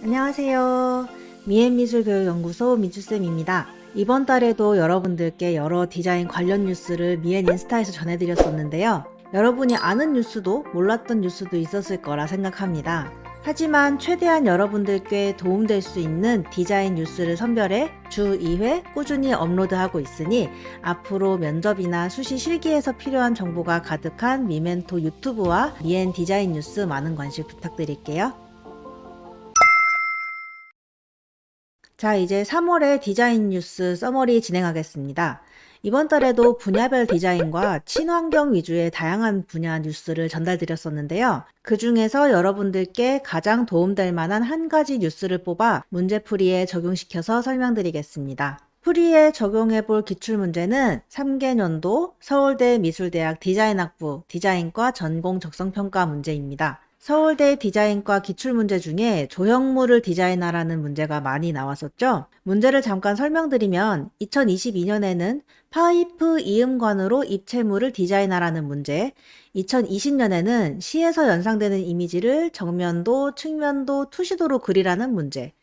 안녕하세요. 미엔미술교육연구소 민주쌤입니다. 이번 달에도 여러분들께 여러 디자인 관련 뉴스를 미엔 인스타에서 전해드렸었는데요. 여러분이 아는 뉴스도 몰랐던 뉴스도 있었을 거라 생각합니다. 하지만 최대한 여러분들께 도움될 수 있는 디자인 뉴스를 선별해 주 2회 꾸준히 업로드하고 있으니 앞으로 면접이나 수시 실기에서 필요한 정보가 가득한 미멘토 유튜브와 미엔 디자인 뉴스 많은 관심 부탁드릴게요. 자, 이제 3월의 디자인 뉴스 서머리 진행하겠습니다. 이번 달에도 분야별 디자인과 친환경 위주의 다양한 분야 뉴스를 전달드렸었는데요. 그 중에서 여러분들께 가장 도움될 만한 한 가지 뉴스를 뽑아 문제풀이에 적용시켜서 설명드리겠습니다. 풀이에 적용해볼 기출문제는 3개년도 서울대 미술대학 디자인학부 디자인과 전공 적성평가 문제입니다. 서울대 디자인과 기출문제 중에 조형물을 디자인하라는 문제가 많이 나왔었죠. 문제를 잠깐 설명드리면 2022년에는 파이프 이음관으로 입체물을 디자인하라는 문제, 2020년에는 시에서 연상되는 이미지를 정면도, 측면도, 투시도로 그리라는 문제,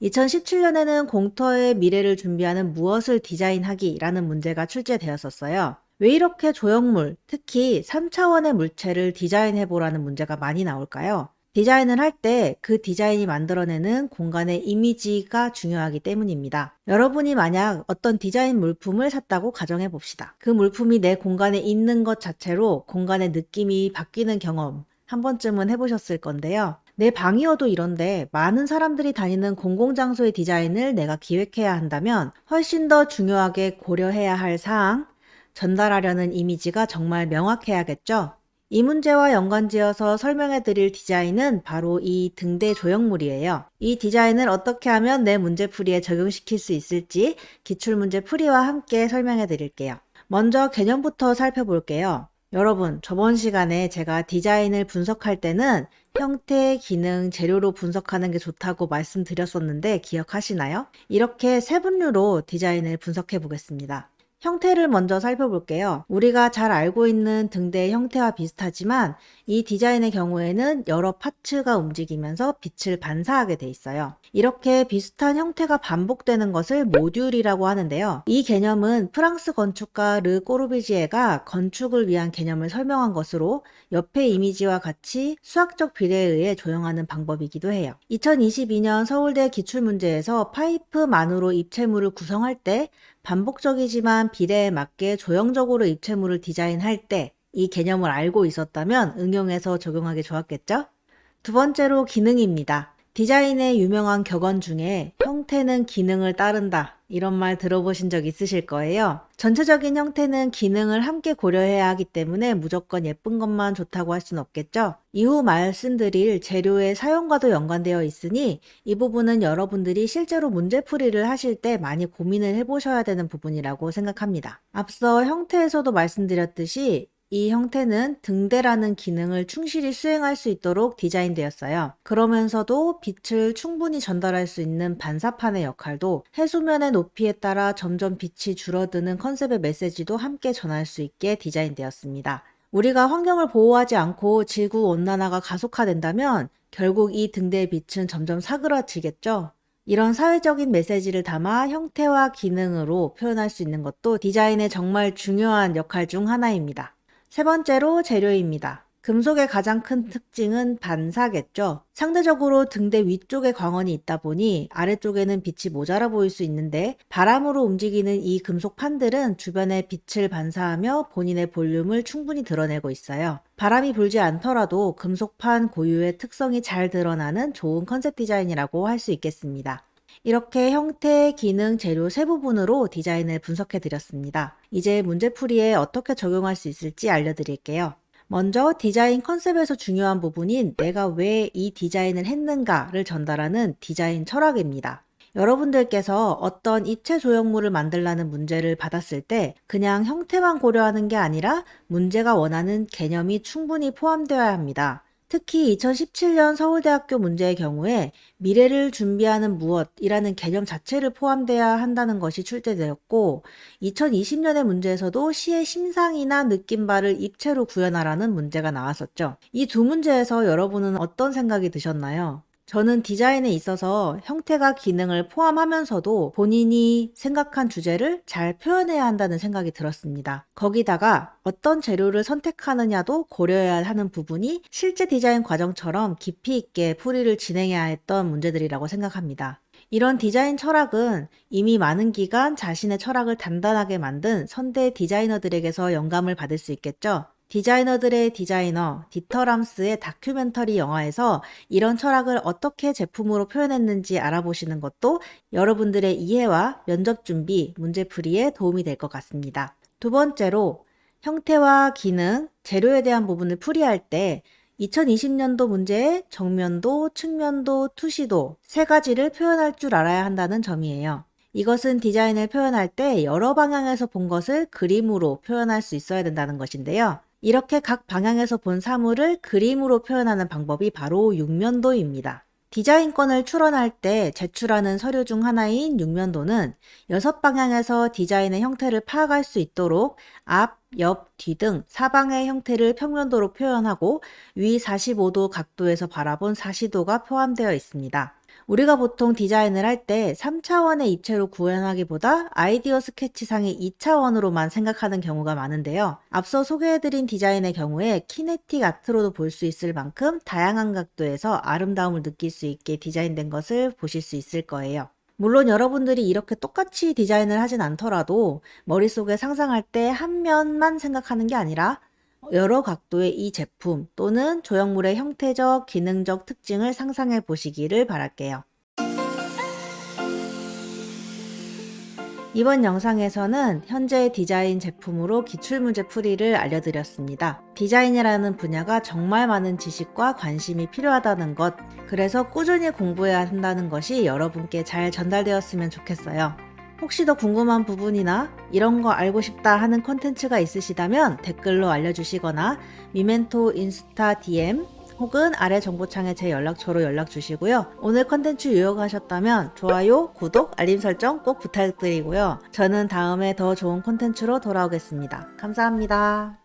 2017년에는 공터의 미래를 준비하는 무엇을 디자인하기라는 문제가 출제되었었어요. 왜 이렇게 조형물, 특히 3차원의 물체를 디자인해보라는 문제가 많이 나올까요? 디자인을 할 때 그 디자인이 만들어내는 공간의 이미지가 중요하기 때문입니다. 여러분이 만약 어떤 디자인 물품을 샀다고 가정해봅시다. 그 물품이 내 공간에 있는 것 자체로 공간의 느낌이 바뀌는 경험 한 번쯤은 해보셨을 건데요. 내 방이어도 이런데 많은 사람들이 다니는 공공장소의 디자인을 내가 기획해야 한다면 훨씬 더 중요하게 고려해야 할 사항, 전달하려는 이미지가 정말 명확해야겠죠? 이 문제와 연관지어서 설명해 드릴 디자인은 바로 이 등대 조형물이에요. 이 디자인을 어떻게 하면 내 문제풀이에 적용시킬 수 있을지 기출문제 풀이와 함께 설명해 드릴게요. 먼저 개념부터 살펴볼게요. 여러분, 저번 시간에 제가 디자인을 분석할 때는 형태, 기능, 재료로 분석하는 게 좋다고 말씀드렸었는데 기억하시나요? 이렇게 세 분류로 디자인을 분석해 보겠습니다. 형태를 먼저 살펴볼게요. 우리가 잘 알고 있는 등대의 형태와 비슷하지만 이 디자인의 경우에는 여러 파츠가 움직이면서 빛을 반사하게 돼 있어요. 이렇게 비슷한 형태가 반복되는 것을 모듈이라고 하는데요. 이 개념은 프랑스 건축가 르 꼬르비지에가 건축을 위한 개념을 설명한 것으로 옆의 이미지와 같이 수학적 비례에 의해 조형하는 방법이기도 해요. 2022년 서울대 기출문제에서 파이프만으로 입체물을 구성할 때 반복적이지만 비례에 맞게 조형적으로 입체물을 디자인할 때 이 개념을 알고 있었다면 응용해서 적용하기 좋았겠죠? 두 번째로 기능입니다. 디자인의 유명한 격언 중에 형태는 기능을 따른다 이런 말 들어보신 적 있으실 거예요. 전체적인 형태는 기능을 함께 고려해야 하기 때문에 무조건 예쁜 것만 좋다고 할 수는 없겠죠. 이후 말씀드릴 재료의 사용과도 연관되어 있으니 이 부분은 여러분들이 실제로 문제풀이를 하실 때 많이 고민을 해보셔야 되는 부분이라고 생각합니다. 앞서 형태에서도 말씀드렸듯이 이 형태는 등대라는 기능을 충실히 수행할 수 있도록 디자인되었어요. 그러면서도 빛을 충분히 전달할 수 있는 반사판의 역할도 해수면의 높이에 따라 점점 빛이 줄어드는 컨셉의 메시지도 함께 전할 수 있게 디자인되었습니다. 우리가 환경을 보호하지 않고 지구 온난화가 가속화된다면 결국 이 등대의 빛은 점점 사그라지겠죠? 이런 사회적인 메시지를 담아 형태와 기능으로 표현할 수 있는 것도 디자인의 정말 중요한 역할 중 하나입니다. 세 번째로 재료입니다. 금속의 가장 큰 특징은 반사겠죠. 상대적으로 등대 위쪽에 광원이 있다 보니 아래쪽에는 빛이 모자라 보일 수 있는데 바람으로 움직이는 이 금속 판들은 주변에 빛을 반사하며 본인의 볼륨을 충분히 드러내고 있어요. 바람이 불지 않더라도 금속판 고유의 특성이 잘 드러나는 좋은 컨셉 디자인이라고 할 수 있겠습니다. 이렇게 형태, 기능, 재료 세 부분으로 디자인을 분석해 드렸습니다. 이제 문제풀이에 어떻게 적용할 수 있을지 알려드릴게요. 먼저 디자인 컨셉에서 중요한 부분인 내가 왜 이 디자인을 했는가를 전달하는 디자인 철학입니다. 여러분들께서 어떤 입체 조형물을 만들라는 문제를 받았을 때 그냥 형태만 고려하는 게 아니라 문제가 원하는 개념이 충분히 포함되어야 합니다. 특히 2017년 서울대학교 문제의 경우에 미래를 준비하는 무엇이라는 개념 자체를 포함돼야 한다는 것이 출제되었고 2020년의 문제에서도 시의 심상이나 느낌바를 입체로 구현하라는 문제가 나왔었죠. 이 두 문제에서 여러분은 어떤 생각이 드셨나요? 저는 디자인에 있어서 형태가 기능을 포함하면서도 본인이 생각한 주제를 잘 표현해야 한다는 생각이 들었습니다. 거기다가 어떤 재료를 선택하느냐도 고려해야 하는 부분이 실제 디자인 과정처럼 깊이 있게 풀이를 진행해야 했던 문제들이라고 생각합니다. 이런 디자인 철학은 이미 많은 기간 자신의 철학을 단단하게 만든 선대 디자이너들에게서 영감을 받을 수 있겠죠. 디자이너들의 디자이너 디터 람스의 다큐멘터리 영화에서 이런 철학을 어떻게 제품으로 표현했는지 알아보시는 것도 여러분들의 이해와 면접 준비, 문제풀이에 도움이 될 것 같습니다. 두 번째로 형태와 기능, 재료에 대한 부분을 풀이할 때 2020년도 문제의 정면도, 측면도, 투시도 세 가지를 표현할 줄 알아야 한다는 점이에요. 이것은 디자인을 표현할 때 여러 방향에서 본 것을 그림으로 표현할 수 있어야 된다는 것인데요. 이렇게 각 방향에서 본 사물을 그림으로 표현하는 방법이 바로 육면도입니다. 디자인권을 출원할 때 제출하는 서류 중 하나인 육면도는 6방향에서 디자인의 형태를 파악할 수 있도록 앞, 옆, 뒤 등 사방의 형태를 평면도로 표현하고 위 45도 각도에서 바라본 사시도가 포함되어 있습니다. 우리가 보통 디자인을 할 때 3차원의 입체로 구현하기보다 아이디어 스케치상의 2차원으로만 생각하는 경우가 많은데요. 앞서 소개해드린 디자인의 경우에 키네틱 아트로도 볼 수 있을 만큼 다양한 각도에서 아름다움을 느낄 수 있게 디자인된 것을 보실 수 있을 거예요. 물론 여러분들이 이렇게 똑같이 디자인을 하진 않더라도 머릿속에 상상할 때 한 면만 생각하는 게 아니라 여러 각도의 이 제품 또는 조형물의 형태적, 기능적 특징을 상상해 보시기를 바랄게요. 이번 영상에서는 현재 디자인 제품으로 기출문제 풀이를 알려드렸습니다. 디자인이라는 분야가 정말 많은 지식과 관심이 필요하다는 것, 그래서 꾸준히 공부해야 한다는 것이 여러분께 잘 전달되었으면 좋겠어요. 혹시 더 궁금한 부분이나 이런 거 알고 싶다 하는 컨텐츠가 있으시다면 댓글로 알려주시거나 미멘토 인스타 DM 혹은 아래 정보창에 제 연락처로 연락 주시고요. 오늘 컨텐츠 유용하셨다면 좋아요, 구독, 알림 설정 꼭 부탁드리고요. 저는 다음에 더 좋은 컨텐츠로 돌아오겠습니다. 감사합니다.